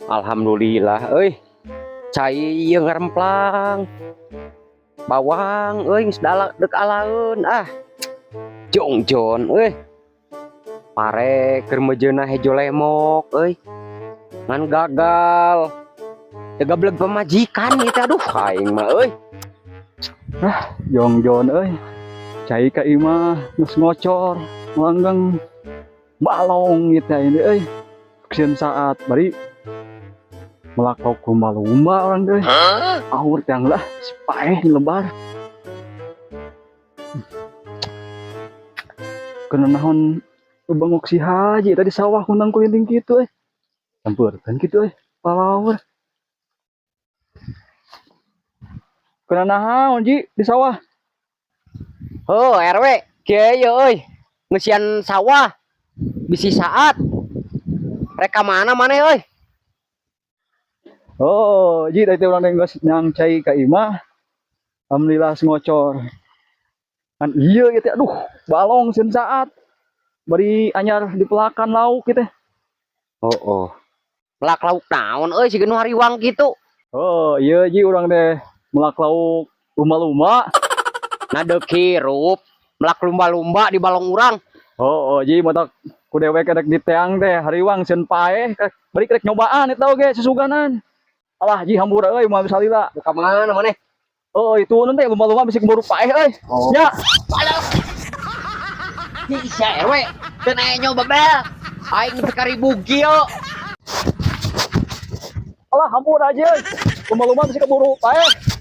Alhamdulillah cai yang ngeremplang bawang geus dek alaeun jongjon pare keur mejeuna hejo lemok ngan gagal gablek pemajikan gitu aduh aing mah Jongjon cai ka imah geus ngocor langgang balong gitu ini keun saat bari melakau lumba-lumba orang deh awur yang lah si paeh lebar kena nahon banguk si haji tadi sawah kundang kulinting gitu campurkan gitu palawur kena naon ji di sawah RW kieu ngesian sawah bisi saat reka mana ji tadi orang yang nyang cai ka imah alhamdulillah ngocor kan iya gitu aduh balong sen saat bari anyar di pelakan lauk gitu melak lauk naon si genu hariwang gitu iya ji orang deh melak lauk lumba-lumba nadek hirup melak lumba-lumba di balong urang ji matak ku dewek kedek di teang teh hariwang sen paeh bari kedek nyobaan eta oge susuganan alah ji hambur mah salila buka mana maneh itu nanti lumba-lumba bisa keburu paeh nya balok bisa RW teu nyoba bel aing sekaribu kieu alah hambur aja lumba-lumba bisa keburu paeh